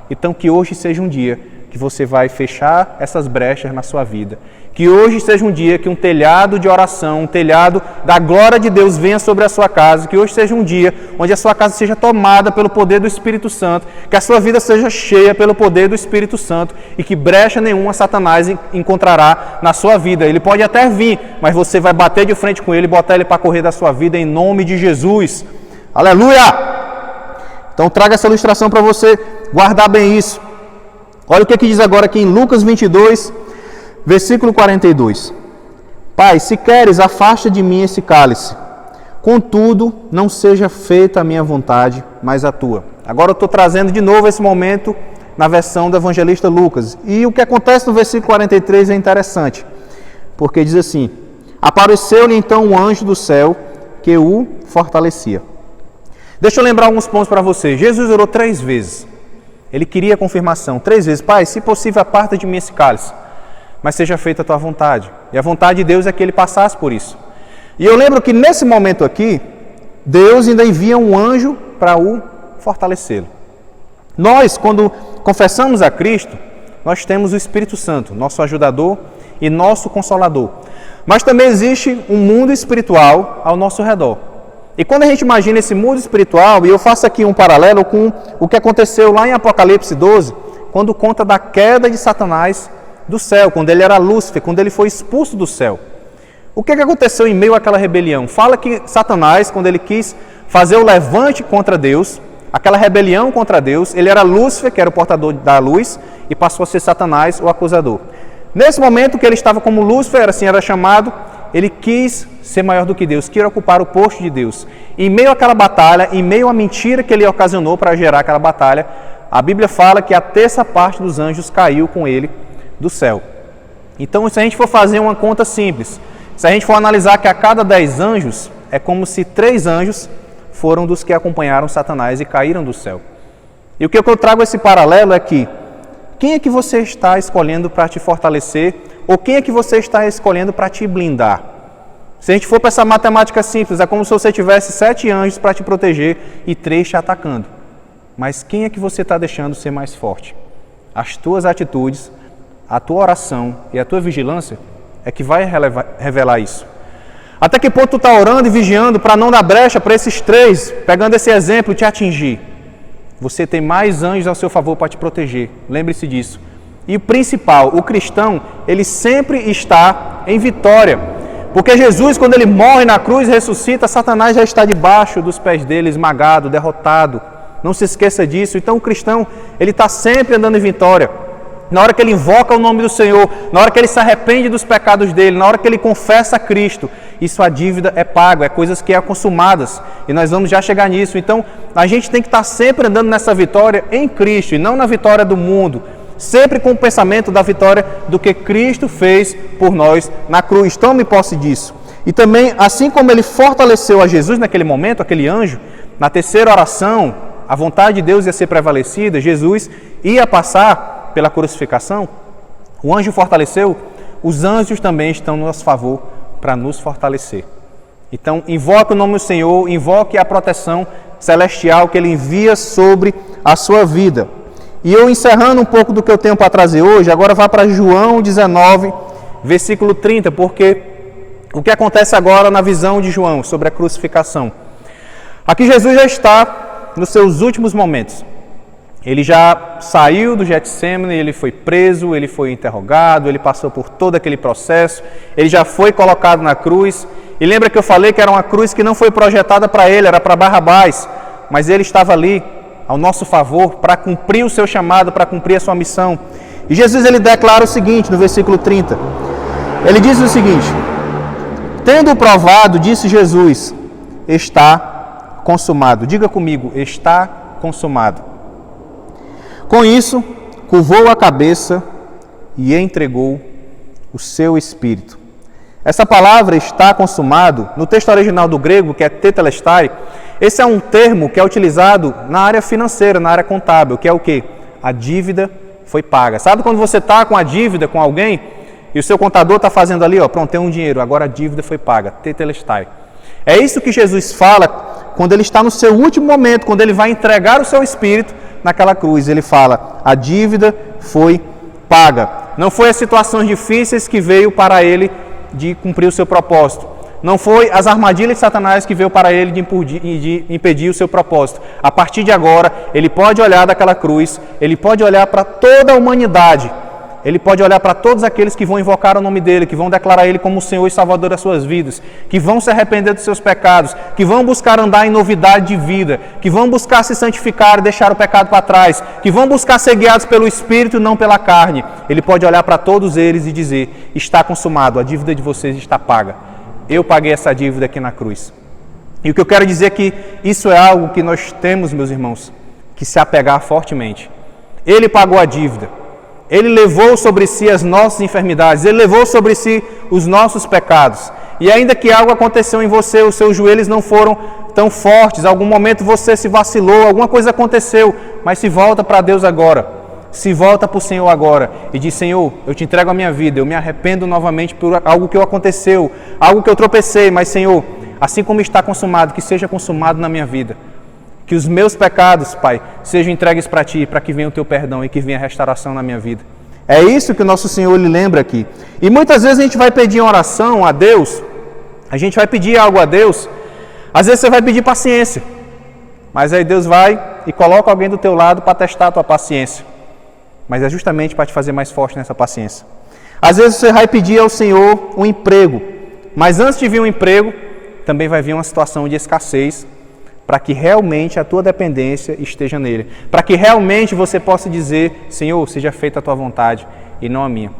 Então que hoje seja um dia que você vai fechar essas brechas na sua vida. Que hoje seja um dia que um telhado de oração, um telhado da glória de Deus venha sobre a sua casa. Que hoje seja um dia onde a sua casa seja tomada pelo poder do Espírito Santo. Que a sua vida seja cheia pelo poder do Espírito Santo. E que brecha nenhuma Satanás encontrará na sua vida. Ele pode até vir, mas você vai bater de frente com ele e botar ele para correr da sua vida em nome de Jesus. Aleluia! Então traga essa ilustração para você guardar bem isso. Olha o que diz agora aqui em Lucas 22, versículo 42. Pai, se queres, afasta de mim esse cálice. Contudo, não seja feita a minha vontade, mas a tua. Agora eu estou trazendo de novo esse momento na versão do evangelista Lucas. E o que acontece no versículo 43 é interessante. Porque diz assim: apareceu-lhe então um anjo do céu que o fortalecia. Deixa eu lembrar alguns pontos para você. Jesus orou 3 vezes. Ele queria a confirmação 3 vezes. Pai, se possível, aparta de mim esse cálice, mas seja feita a tua vontade. E a vontade de Deus é que ele passasse por isso. E eu lembro que nesse momento aqui, Deus ainda envia um anjo para o fortalecê-lo. Nós, quando confessamos a Cristo, nós temos o Espírito Santo, nosso ajudador e nosso consolador. Mas também existe um mundo espiritual ao nosso redor. E quando a gente imagina esse mundo espiritual, e eu faço aqui um paralelo com o que aconteceu lá em Apocalipse 12, quando conta da queda de Satanás do céu, quando ele era Lúcifer, quando ele foi expulso do céu. O que aconteceu em meio àquela rebelião? Fala que Satanás, quando ele quis fazer o levante contra Deus, aquela rebelião contra Deus, ele era Lúcifer, que era o portador da luz, e passou a ser Satanás, o acusador. Nesse momento que ele estava como Lúcifer, assim era chamado, ele quis ser maior do que Deus, quis ocupar o posto de Deus. Em meio àquela batalha, em meio à mentira que ele ocasionou para gerar aquela batalha, a Bíblia fala que a terça parte dos anjos caiu com ele do céu. Então, se a gente for fazer uma conta simples, se a gente for analisar que a cada 10 anjos, é como se 3 anjos foram dos que acompanharam Satanás e caíram do céu. E o que eu trago esse paralelo é que quem é que você está escolhendo para te fortalecer ou quem é que você está escolhendo para te blindar? Se a gente for para essa matemática simples, é como se você tivesse 7 anjos para te proteger e 3 te atacando. Mas quem é que você está deixando ser mais forte? As tuas atitudes, a tua oração e a tua vigilância é que vai revelar isso. Até que ponto tu está orando e vigiando para não dar brecha para esses 3, pegando esse exemplo, te atingir? Você tem mais anjos ao seu favor para te proteger. Lembre-se disso. E o principal, o cristão, ele sempre está em vitória. Porque Jesus, quando ele morre na cruz e ressuscita, Satanás já está debaixo dos pés dele, esmagado, derrotado. Não se esqueça disso. Então o cristão, ele está sempre andando em vitória. Na hora que ele invoca o nome do Senhor, na hora que ele se arrepende dos pecados dele, na hora que ele confessa a Cristo, isso a dívida é paga, é coisas que é consumadas. E nós vamos já chegar nisso. Então, a gente tem que estar sempre andando nessa vitória em Cristo e não na vitória do mundo. Sempre com o pensamento da vitória do que Cristo fez por nós na cruz. Tome posse disso. E também, assim como ele fortaleceu a Jesus naquele momento, aquele anjo, na terceira oração, a vontade de Deus ia ser prevalecida, Jesus ia passar pela crucificação, o anjo fortaleceu, os anjos também estão a nosso favor para nos fortalecer. Então, invoque o nome do Senhor, invoque a proteção celestial que Ele envia sobre a sua vida. E eu encerrando um pouco do que eu tenho para trazer hoje, agora vá para João 19, versículo 30, porque o que acontece agora na visão de João sobre a crucificação. Aqui Jesus já está nos seus últimos momentos. Ele já saiu do Getsêmani, ele foi preso, ele foi interrogado, ele passou por todo aquele processo, ele já foi colocado na cruz. E lembra que eu falei que era uma cruz que não foi projetada para ele, era para Barrabás, mas ele estava ali ao nosso favor para cumprir o seu chamado, para cumprir a sua missão. E Jesus ele declara o seguinte no versículo 30. Ele diz o seguinte: tendo provado, disse Jesus, está consumado. Diga comigo, está consumado. Com isso, curvou a cabeça e entregou o seu espírito. Essa palavra está consumado, no texto original do grego, que é tetelestai, esse é um termo que é utilizado na área financeira, na área contábil, que é o quê? A dívida foi paga. Sabe quando você está com a dívida com alguém e o seu contador está fazendo ali, ó, pronto, tem um dinheiro, agora a dívida foi paga, tetelestai. É isso que Jesus fala quando ele está no seu último momento, quando ele vai entregar o seu espírito naquela cruz. Ele fala, a dívida foi paga. Não foi as situações difíceis que veio para ele de cumprir o seu propósito. Não foi as armadilhas de Satanás que veio para ele de impedir o seu propósito. A partir de agora, ele pode olhar daquela cruz, ele pode olhar para toda a humanidade. Ele pode olhar para todos aqueles que vão invocar o nome dele, que vão declarar ele como o Senhor e Salvador das suas vidas, que vão se arrepender dos seus pecados, que vão buscar andar em novidade de vida, que vão buscar se santificar e deixar o pecado para trás, que vão buscar ser guiados pelo Espírito e não pela carne. Ele pode olhar para todos eles e dizer, está consumado, a dívida de vocês está paga. Eu paguei essa dívida aqui na cruz. E o que eu quero dizer é que isso é algo que nós temos, meus irmãos, que se apegar fortemente. Ele pagou a dívida. Ele levou sobre si as nossas enfermidades, Ele levou sobre si os nossos pecados. E ainda que algo aconteceu em você, os seus joelhos não foram tão fortes, em algum momento você se vacilou, alguma coisa aconteceu, mas se volta para Deus agora. se volta para o Senhor agora e diz: Senhor, eu te entrego a minha vida, eu me arrependo novamente por algo que aconteceu, algo que eu tropecei, mas Senhor, assim como está consumado, que seja consumado na minha vida. Que os meus pecados, Pai, sejam entregues para Ti, para que venha o Teu perdão e que venha a restauração na minha vida. É isso que o nosso Senhor lhe lembra aqui. E muitas vezes a gente vai pedir uma oração a Deus, a gente vai pedir algo a Deus, às vezes você vai pedir paciência, mas aí Deus vai e coloca alguém do teu lado para testar a tua paciência. Mas é justamente para te fazer mais forte nessa paciência. Às vezes você vai pedir ao Senhor um emprego, mas antes de vir um emprego, também vai vir uma situação de escassez, para que realmente a tua dependência esteja nele. Para que realmente você possa dizer: Senhor, seja feita a tua vontade e não a minha.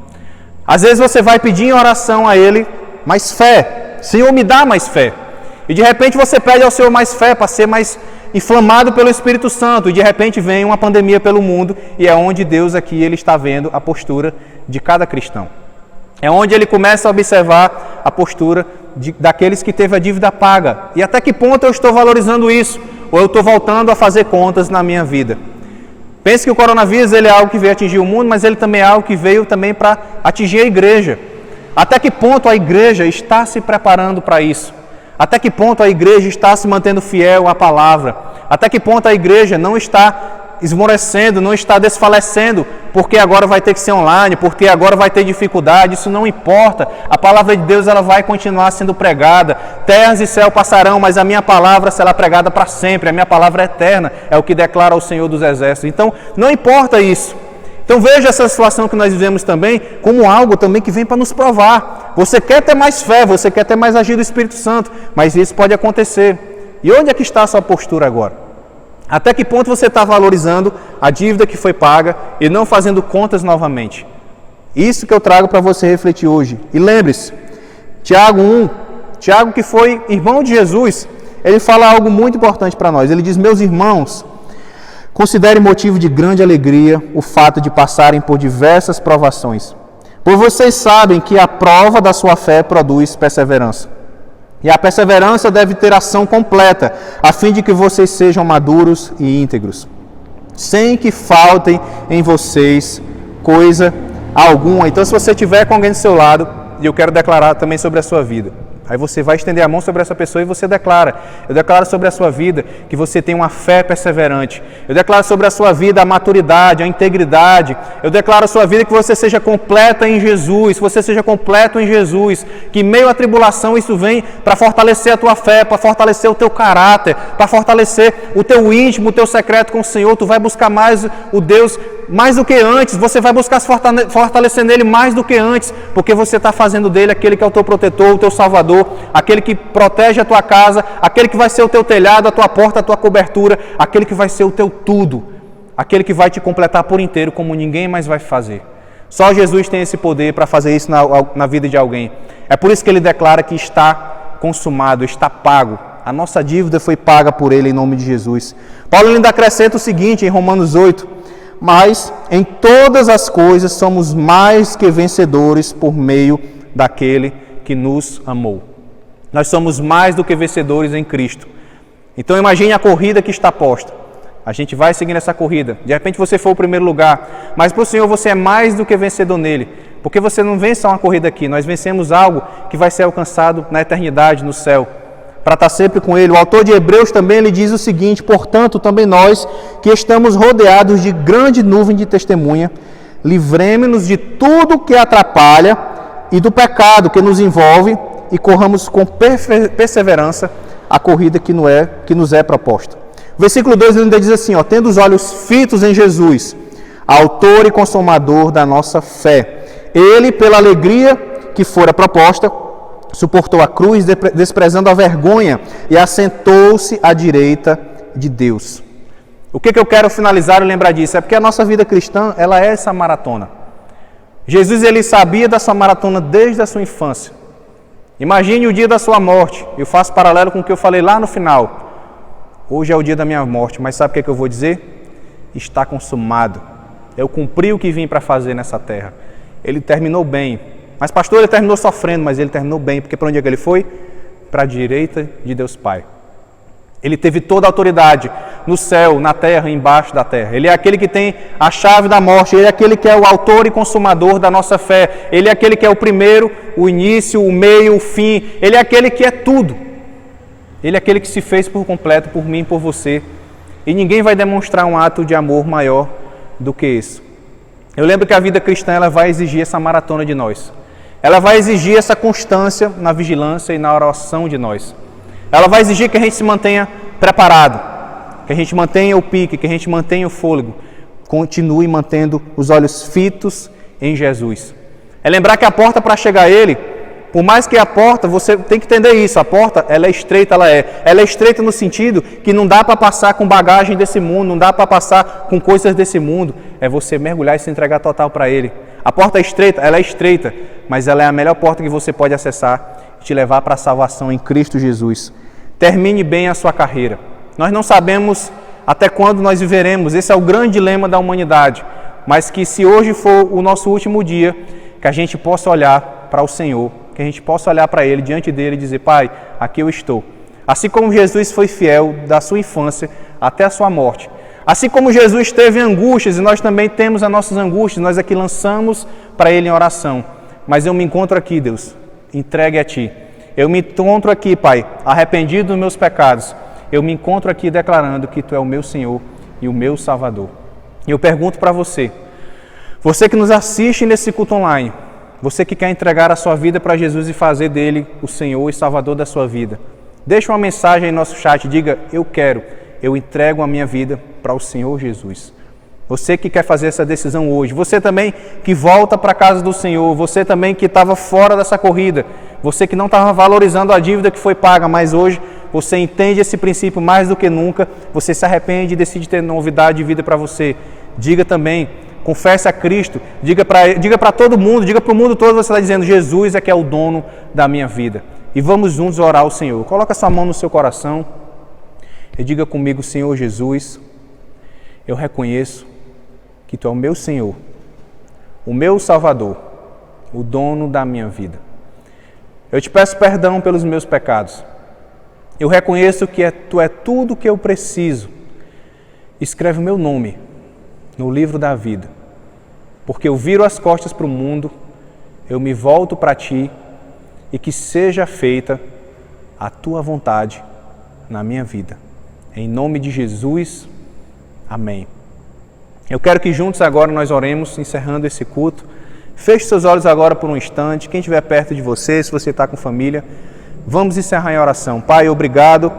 Às vezes você vai pedir em oração a Ele mais fé. Senhor, me dá mais fé. E de repente você pede ao Senhor mais fé para ser mais inflamado pelo Espírito Santo. E de repente vem uma pandemia pelo mundo e é onde Deus aqui Ele está vendo a postura de cada cristão. É onde Ele começa a observar a postura daqueles que teve a dívida paga. E até que ponto eu estou valorizando isso? Ou eu estou voltando a fazer contas na minha vida? Pense que o coronavírus ele é algo que veio atingir o mundo, mas ele também é algo que veio também para atingir a igreja. Até que ponto a igreja está se preparando para isso? Até que ponto a igreja está se mantendo fiel à palavra? Até que ponto a igreja não está esmorecendo, não está desfalecendo, porque agora vai ter que ser online, porque agora vai ter dificuldade? Isso não importa. A palavra de Deus ela vai continuar sendo pregada. Terras e céu passarão, mas a minha palavra será pregada para sempre. A minha palavra é eterna, é o que declara o Senhor dos Exércitos. Então, não importa isso. Então veja essa situação que nós vivemos também como algo também que vem para nos provar. Você quer ter mais fé, você quer ter mais agir do Espírito Santo, mas isso pode acontecer. E onde é que está a sua postura agora? Até que ponto você está valorizando a dívida que foi paga e não fazendo contas novamente? Isso que eu trago para você refletir hoje. E lembre-se, Tiago 1, Tiago que foi irmão de Jesus, ele fala algo muito importante para nós. Ele diz: meus irmãos, considere motivo de grande alegria o fato de passarem por diversas provações, pois vocês sabem que a prova da sua fé produz perseverança. E a perseverança deve ter ação completa, a fim de que vocês sejam maduros e íntegros, sem que faltem em vocês coisa alguma. Então, se você tiver com alguém do seu lado, e eu quero declarar também sobre a sua vida, aí você vai estender a mão sobre essa pessoa e você declara: eu declaro sobre a sua vida que você tem uma fé perseverante. Eu declaro sobre a sua vida a maturidade, a integridade. Eu declaro a sua vida que você seja completa em Jesus, que você seja completo em Jesus, que em meio à tribulação isso vem para fortalecer a tua fé, para fortalecer o teu caráter, para fortalecer o teu íntimo, o teu secreto com o Senhor. Tu vai buscar mais o Deus mais do que antes, você vai buscar se fortalecer nele mais do que antes, porque você está fazendo dele aquele que é o teu protetor, o teu salvador, aquele que protege a tua casa, aquele que vai ser o teu telhado, a tua porta, a tua cobertura, aquele que vai ser o teu tudo, aquele que vai te completar por inteiro como ninguém mais vai fazer. Só Jesus tem esse poder para fazer isso na vida de alguém. É por isso que ele declara que está consumado, está pago. A nossa dívida foi paga por ele em nome de Jesus. Paulo ainda acrescenta o seguinte em Romanos 8: mas em todas as coisas somos mais que vencedores por meio daquele que nos amou. Nós somos mais do que vencedores em Cristo. Então imagine a corrida que está posta. A gente vai seguindo essa corrida. De repente você foi o primeiro lugar, mas para o Senhor você é mais do que vencedor nele. Porque você não vence uma corrida aqui, nós vencemos algo que vai ser alcançado na eternidade, no céu, para estar sempre com ele. O autor de Hebreus também ele diz o seguinte: portanto, também nós, que estamos rodeados de grande nuvem de testemunha, livremo-nos de tudo que atrapalha e do pecado que nos envolve e corramos com perseverança a corrida que nos é proposta. O versículo 2 ele ainda diz assim: tendo os olhos fitos em Jesus, autor e consumador da nossa fé, ele, pela alegria que fora proposta, suportou a cruz, desprezando a vergonha, e assentou-se à direita de Deus. O que eu quero finalizar e lembrar disso? É porque a nossa vida cristã, ela é essa maratona. Jesus, ele sabia da sua maratona desde a sua infância. Imagine o dia da sua morte. Eu faço paralelo com o que eu falei lá no final. Hoje é o dia da minha morte, mas sabe o que eu vou dizer? Está consumado. Eu cumpri o que vim para fazer nessa terra. Ele terminou bem. Mas pastor, ele terminou sofrendo, mas ele terminou bem, porque para onde é que ele foi? Para a direita de Deus Pai. Ele teve toda a autoridade no céu, na terra e embaixo da terra. Ele é aquele que tem a chave da morte. Ele é aquele que é o autor e consumador da nossa fé. Ele é aquele que é o primeiro, o início, o meio, o fim. Ele é aquele que é tudo. Ele é aquele que se fez por completo, por mim e por você. E ninguém vai demonstrar um ato de amor maior do que esse. Eu lembro que a vida cristã ela vai exigir essa maratona de nós. Ela vai exigir essa constância na vigilância e na oração de nós. Ela vai exigir que a gente se mantenha preparado, que a gente mantenha o pique, que a gente mantenha o fôlego, continue mantendo os olhos fitos em Jesus. É lembrar que a porta para chegar a Ele, por mais que a porta, você tem que entender isso, a porta ela é estreita, ela é estreita no sentido que não dá para passar com bagagem desse mundo, não dá para passar com coisas desse mundo, é você mergulhar e se entregar total para Ele. A porta é estreita, ela é estreita, mas ela é a melhor porta que você pode acessar e te levar para a salvação em Cristo Jesus. Termine bem a sua carreira. Nós não sabemos até quando nós viveremos, esse é o grande dilema da humanidade, mas que se hoje for o nosso último dia, que a gente possa olhar para o Senhor, que a gente possa olhar para Ele, diante dEle e dizer, Pai, aqui eu estou. Assim como Jesus foi fiel da sua infância até a sua morte, assim como Jesus teve angústias, e nós também temos as nossas angústias, nós aqui lançamos para Ele em oração, mas eu me encontro aqui, Deus, entregue a Ti. Eu me encontro aqui, Pai, arrependido dos meus pecados. Eu me encontro aqui declarando que Tu é o meu Senhor e o meu Salvador. E eu pergunto para você, você que nos assiste nesse culto online, você que quer entregar a sua vida para Jesus e fazer dele o Senhor e Salvador da sua vida, deixa uma mensagem aí no nosso chat, diga, eu entrego a minha vida para o Senhor Jesus. Você que quer fazer essa decisão hoje, você também que volta para a casa do Senhor, você também que estava fora dessa corrida, você que não estava valorizando a dívida que foi paga, mas hoje você entende esse princípio mais do que nunca, você se arrepende e decide ter novidade de vida para você. Diga também, confesse a Cristo, diga para todo mundo, diga para o mundo todo, você está dizendo, Jesus é que é o dono da minha vida. E vamos juntos orar ao Senhor. Coloca sua mão no seu coração e diga comigo, Senhor Jesus, eu reconheço que Tu é o meu Senhor, o meu Salvador, o dono da minha vida. Eu Te peço perdão pelos meus pecados. Eu reconheço que Tu é tudo o que eu preciso. Escreve o meu nome no livro da vida, porque eu viro as costas para o mundo, eu me volto para Ti e que seja feita a Tua vontade na minha vida. Em nome de Jesus, amém. Eu quero que juntos agora nós oremos, encerrando esse culto. Feche seus olhos agora por um instante. Quem estiver perto de você, se você está com família, vamos encerrar em oração. Pai, obrigado.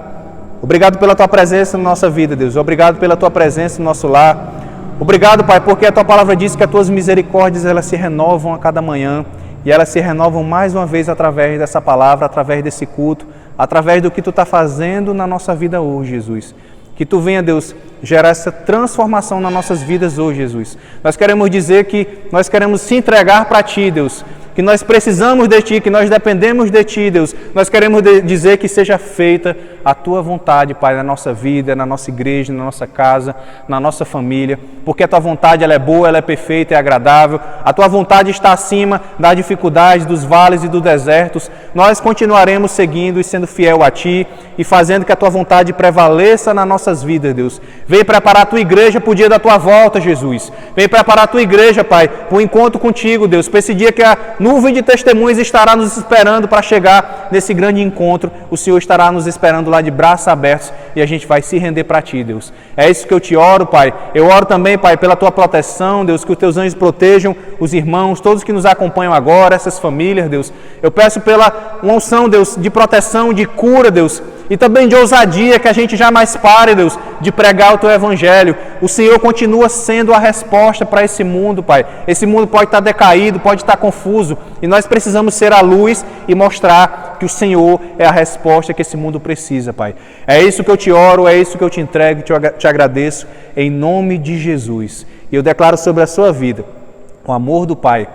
Obrigado pela Tua presença na nossa vida, Deus. Obrigado pela Tua presença no nosso lar. Obrigado, Pai, porque a Tua palavra diz que as Tuas misericórdias elas se renovam a cada manhã. E elas se renovam mais uma vez através dessa palavra, através desse culto, através do que Tu está fazendo na nossa vida hoje, Jesus. Que Tu venha, Deus, gerar essa transformação nas nossas vidas hoje, Jesus. Nós queremos dizer que nós queremos se entregar para Ti, Deus. Que nós precisamos de Ti, que nós dependemos de Ti, Deus. Nós queremos dizer que seja feita a Tua vontade, Pai, na nossa vida, na nossa igreja, na nossa casa, na nossa família. Porque a Tua vontade ela é boa, ela é perfeita e agradável. A Tua vontade está acima das dificuldades, dos vales e dos desertos. Nós continuaremos seguindo e sendo fiel a Ti e fazendo que a Tua vontade prevaleça nas nossas vidas, Deus. Vem preparar a Tua igreja para o dia da Tua volta, Jesus. Vem preparar a Tua igreja, Pai, para o encontro contigo, Deus. Para esse dia que a nuvem de testemunhas estará nos esperando para chegar nesse grande encontro. O Senhor estará nos esperando lá de braços abertos e a gente vai se render para Ti, Deus. É isso que eu Te oro, Pai. Eu oro também, Pai, pela Tua proteção, Deus, que os Teus anjos protejam os irmãos, todos que nos acompanham agora, essas famílias, Deus. Eu peço pela unção, Deus, de proteção, de cura, Deus, e também de ousadia, que a gente jamais pare, Deus, de pregar o Teu Evangelho. O Senhor continua sendo a resposta para esse mundo, Pai. Esse mundo pode estar decaído, pode estar confuso, e nós precisamos ser a luz e mostrar que o Senhor é a resposta que esse mundo precisa, Pai. É isso que eu Te oro, é isso que eu Te entrego, Te agradeço, em nome de Jesus. E eu declaro sobre a sua vida o amor do Pai.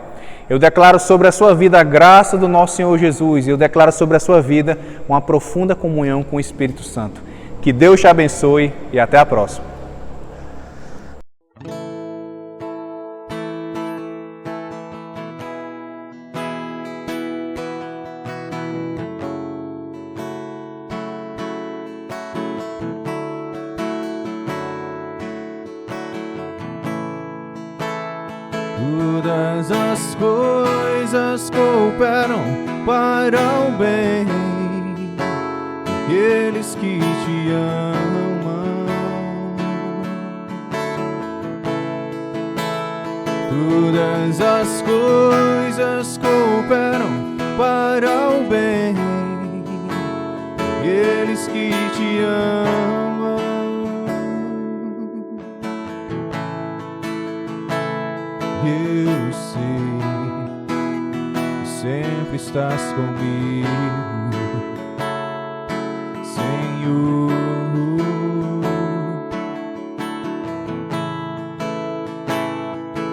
Eu declaro sobre a sua vida a graça do nosso Senhor Jesus. E eu declaro sobre a sua vida uma profunda comunhão com o Espírito Santo. Que Deus te abençoe e até a próxima. Todas as coisas cooperam para o bem daqueles que te amam. Todas as coisas cooperam para o bem daqueles que te amam. Eu sei que sempre estás comigo, Senhor.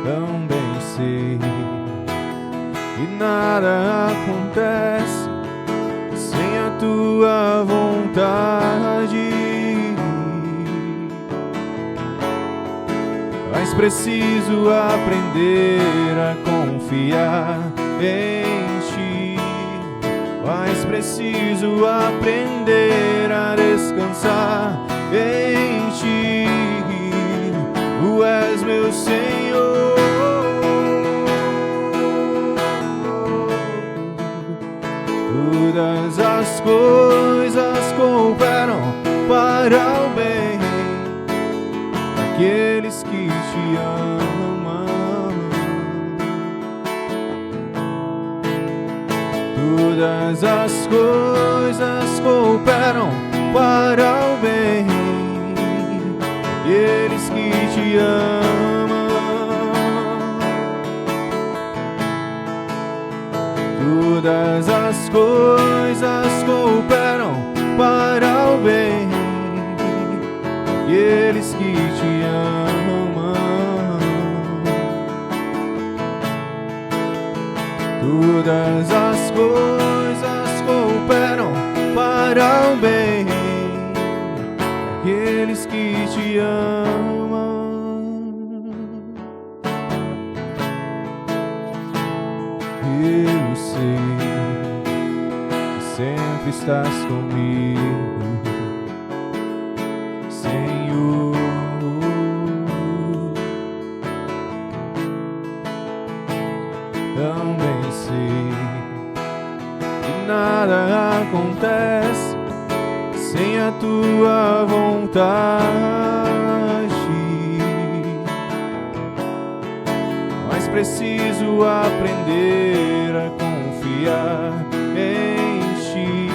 Também sei que nada acontece sem a tua vontade, mas preciso aprender a confiar em ti, mas preciso aprender a descansar em ti. Tu és meu Senhor. Todas as coisas cooperam para o bem daqueles que te amam. Todas as coisas cooperam para o bem daqueles que te amam. Todas as coisas cooperam para o bem daqueles que te amam. Todas as coisas cooperam para o bem daqueles que te amam. Eu sei que sempre estás comigo, Senhor. Também sei que nada acontece sem a tua vontade, mas preciso aprender a confiar em ti,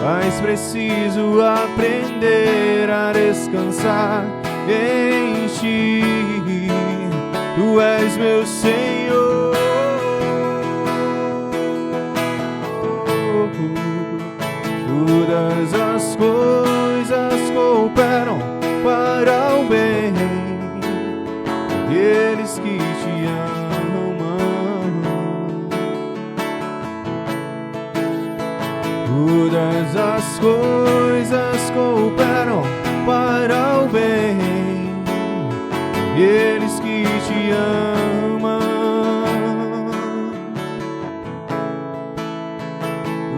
mas preciso aprender a descansar em ti. Tu és meu Senhor. Todas as coisas cooperam para o bem daqueles que te amam. Todas as coisas cooperam para o bem daqueles que te amam.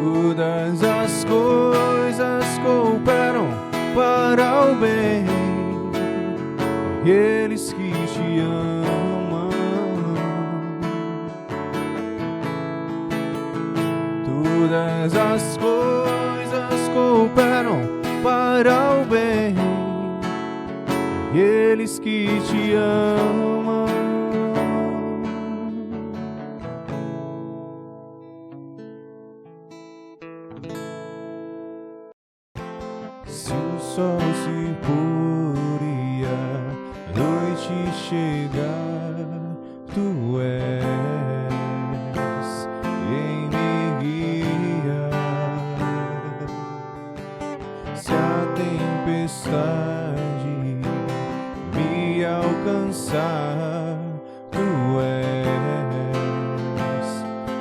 Todas as coisas cooperam para o bem daqueles que te amam. Todas as coisas cooperam para o bem daqueles que te amam. Se o sol se pôr e a noite chegar, tu és quem me guia. Se a tempestade me alcançar, tu és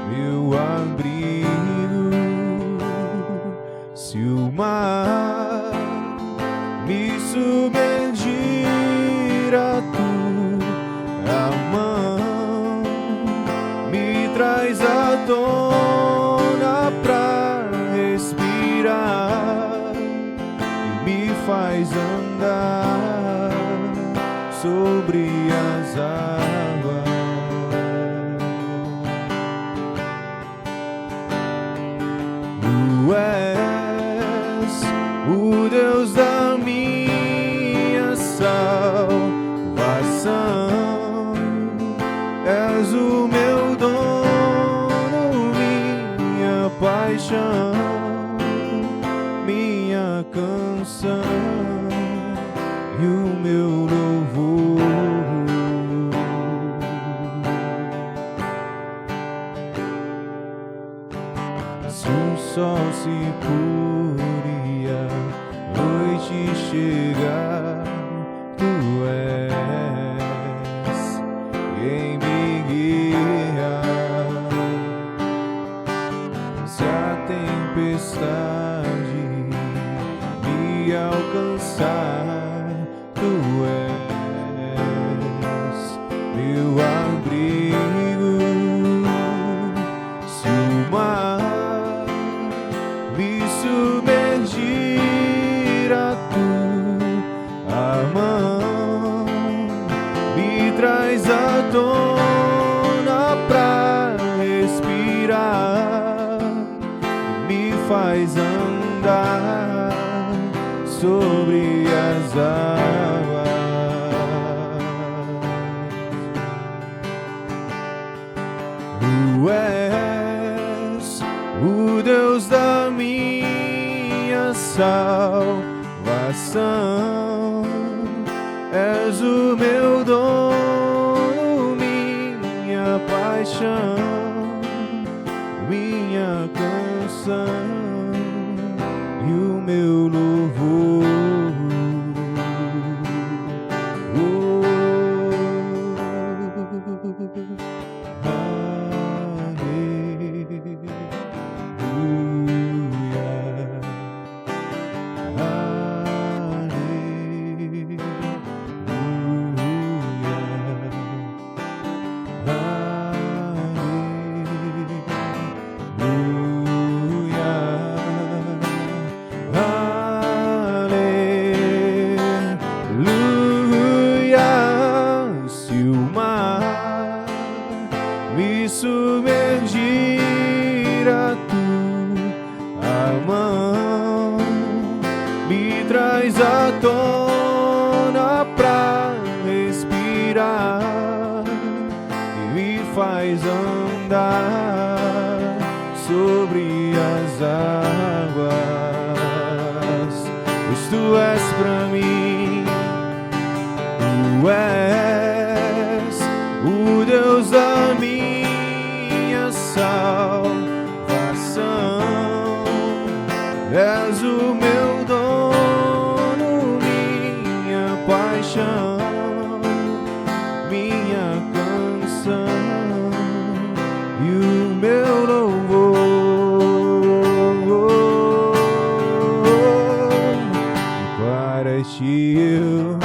meu abrigo. Se o mar me submergir, a tua mão me traz à tona pra respirar e me faz andar sobre as águas. traz à tona pra respirar, me faz andar sobre as águas. Tu és o Deus da minha salvação, és o meu dono, minha paixão, minha canção e o meu louvor. Submergir a tua mão, me traz à tona pra respirar e me faz andar sobre as águas. Pois tu és pra mim, tu és o Deus da minha salvação, és o meu dono, minha paixão, minha canção e o meu louvor. Para ti eu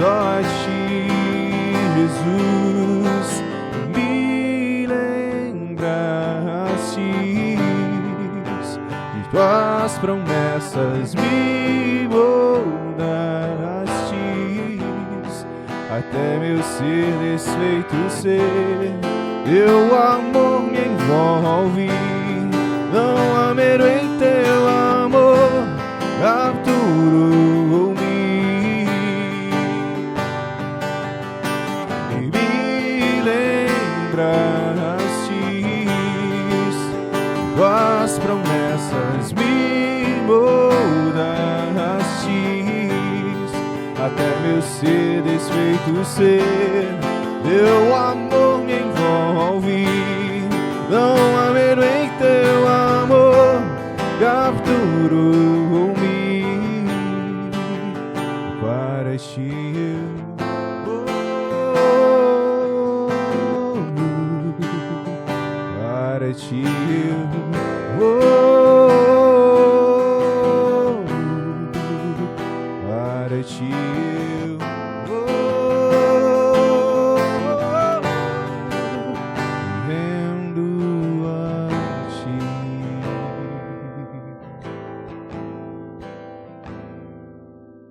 só a ti, Jesus, me lembraste de tuas promessas, me moldaste até meu ser desfeito ser. Teu amor me envolve, não há medo em teu amor, capturou-me e me lembraste tuas promessas, me moldaste até meu ser desfeito ser. Teu amor me envolve, não há medo em teu amor, capturou